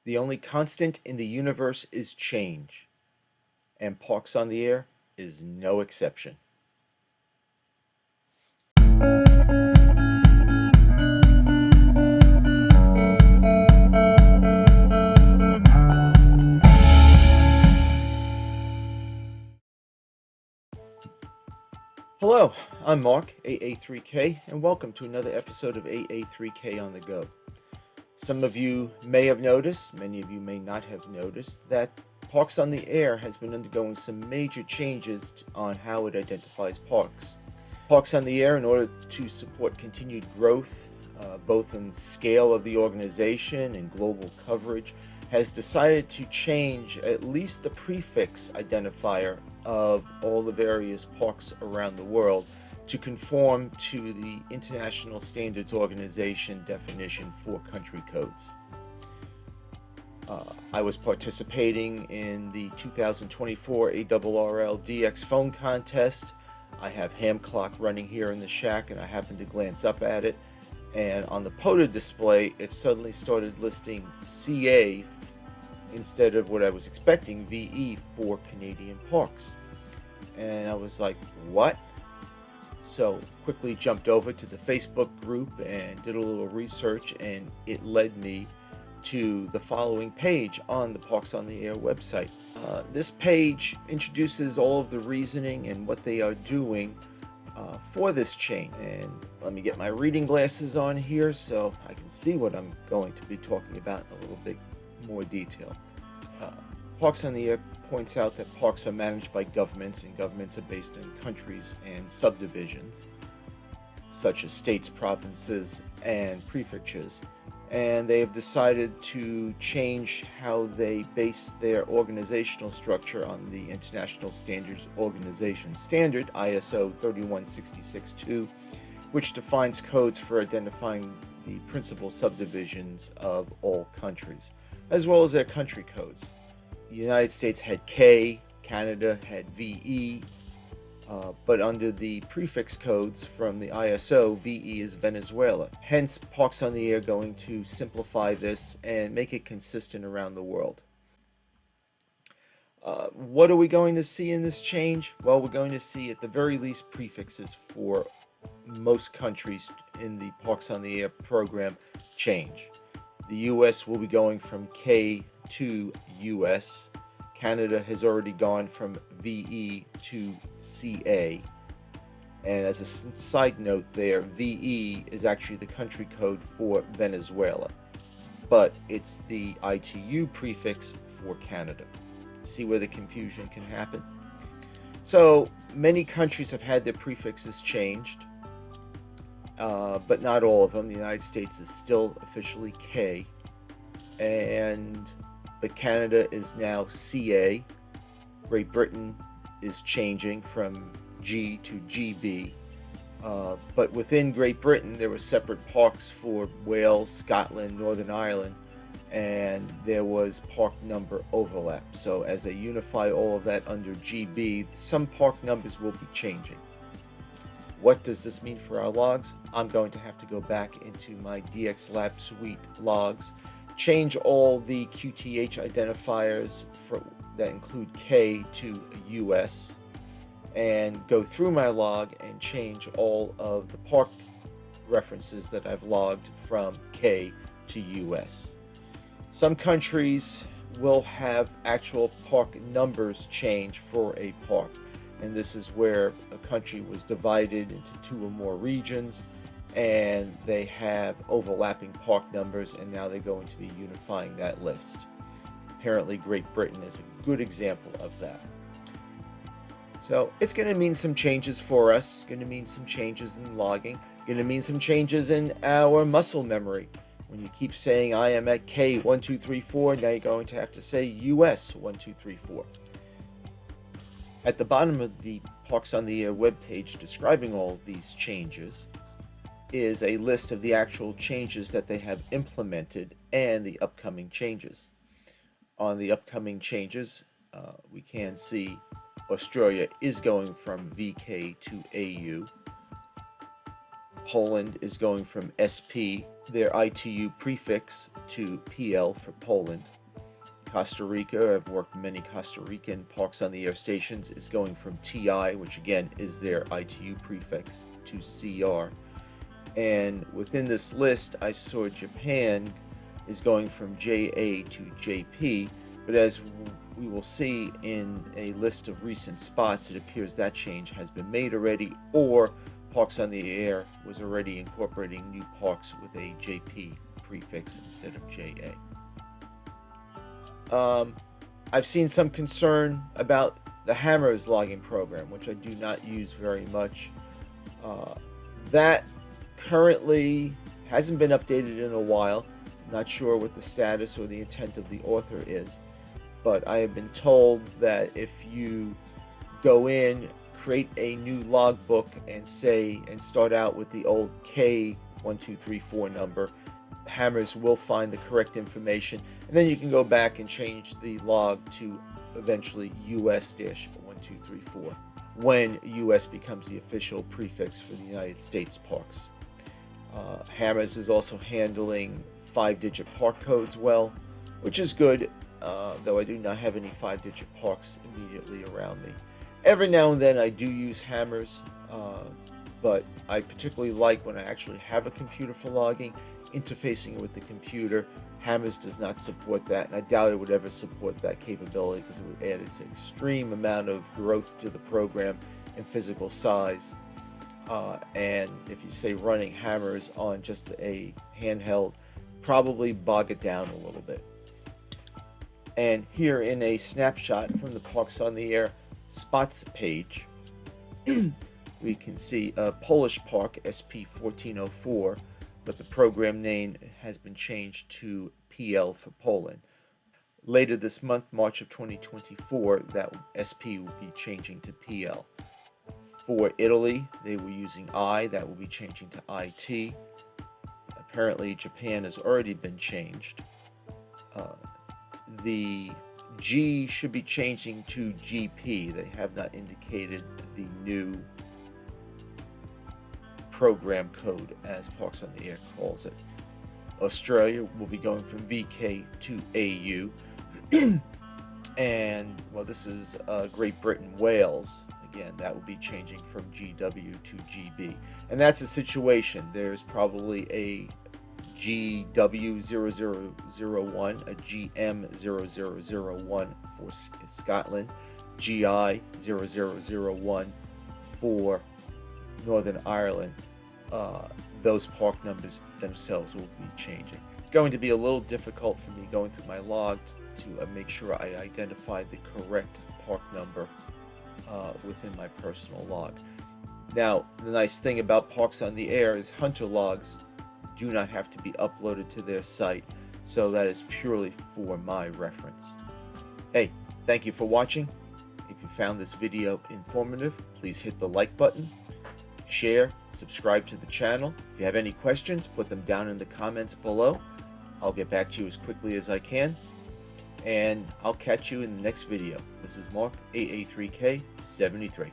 The only constant in the universe is change, and Parks on the Air is no exception. Hello, I'm Mark, AA3K, and welcome to another episode of AA3K on the Go. Some of you may have noticed, many of you may not have noticed, that Parks on the Air has been undergoing some major changes on how it identifies parks. Parks on the Air, in order to support continued growth, both in scale of the organization and global coverage, has decided to change at least the prefix identifier of all the various parks around the world to conform to the International Standards Organization definition for country codes. I was participating in the 2024 ARRL DX phone contest. I have Ham Clock running here in the shack, and I happened to glance up at it, and on the POTA display it suddenly started listing CA instead of what I was expecting, VE, for Canadian parks. And I was like, what? So quickly jumped over to the Facebook group and did a little research, and it led me to the following page on the Parks on the Air website. This page introduces all of the reasoning and what they are doing for this change. And let me get my reading glasses on here so I can see what I'm going to be talking about in a little bit more detail. Parks on the Air points out that parks are managed by governments, and governments are based in countries and subdivisions, such as states, provinces, and prefixes. And they have decided to change how they base their organizational structure on the International Standards Organization standard, ISO 31662, which defines codes for identifying the principal subdivisions of all countries, as well as their country codes. The United States had K, Canada had VE, but under the prefix codes from the ISO, VE is Venezuela. Hence, Parks on the Air going to simplify this and make it consistent around the world. What are we going to see in this change? Well, we're going to see at the very least prefixes for most countries in the Parks on the Air program change. The US will be going from K to US. Canada has already gone from VE to CA. And as a side note there, VE is actually the country code for Venezuela, but it's the ITU prefix for Canada. See where the confusion can happen? So many countries have had their prefixes changed, but not all of them. The United States is still officially K, but Canada is now CA. Great Britain is changing from G to GB. But within Great Britain, there were separate parks for Wales, Scotland, Northern Ireland, and there was park number overlap. So as they unify all of that under GB, some park numbers will be changing. What does this mean for our logs? I'm going to have to go back into my DX Lab Suite logs, change all the QTH identifiers that include K to US, and go through my log and change all of the park references that I've logged from K to US. Some countries will have actual park numbers change for a park, and this is where a country was divided into two or more regions, and they have overlapping park numbers, and now they're going to be unifying that list. Apparently Great Britain is a good example of that. So it's going to mean some changes for us. It's going to mean some changes in logging. It's going to mean some changes in our muscle memory. When you keep saying I am at K1234, now you're going to have to say US 1234. At the bottom of the Parks on the Air webpage describing all of these changes is a list of the actual changes that they have implemented and the upcoming changes. On the upcoming changes, we can see Australia is going from VK to AU. Poland is going from SP, their ITU prefix, to PL for Poland. Costa Rica, I've worked many Costa Rican parks on the air stations, is going from TI, which again is their ITU prefix, to CR. And within this list, I saw Japan is going from JA to JP, but as we will see in a list of recent spots, it appears that change has been made already, or Parks on the Air was already incorporating new parks with a JP prefix instead of JA. I've seen some concern about the Hammers logging program, which I do not use very much. That currently hasn't been updated in a while. I'm not sure what the status or the intent of the author is, but I have been told that if you go in, create a new logbook and start out with the old K1234 number, Hammers will find the correct information, and then you can go back and change the log to eventually US-1234 when US becomes the official prefix for the United States parks. Hammers is also handling 5-digit park codes well, which is good, though I do not have any 5-digit parks immediately around me. Every now and then I do use Hammers, but I particularly like when I actually have a computer for logging, interfacing with the computer. Hammers does not support that, and I doubt it would ever support that capability because it would add this extreme amount of growth to the program and physical size. And if you say running Hammers on just a handheld, probably bog it down a little bit. And here in a snapshot from the Parks on the Air spots page, we can see a Polish park, SP1404, but the program name has been changed to PL for Poland. Later this month, March of 2024, that SP will be changing to PL. For Italy, they were using I, that will be changing to IT. Apparently, Japan has already been changed. The G should be changing to GP. They have not indicated the new program code, as Parks on the Air calls it. Australia will be going from VK to AU. And, well, this is Great Britain, Wales. Again, that will be changing from GW to GB. And that's a situation. There's probably a GW0001, a GM0001 for Scotland, GI0001 for Northern Ireland. Those park numbers themselves will be changing. It's going to be a little difficult for me going through my log to make sure I identify the correct park number within my personal log. Now, the nice thing about Parks on the Air is hunter logs do not have to be uploaded to their site, so that is purely for my reference. Hey, thank you for watching. If you found this video informative, please hit the like button, share, subscribe to the channel. If you have any questions, put them down in the comments below. I'll get back to you as quickly as I can, and I'll catch you in the next video. This is Mark, AA3K73.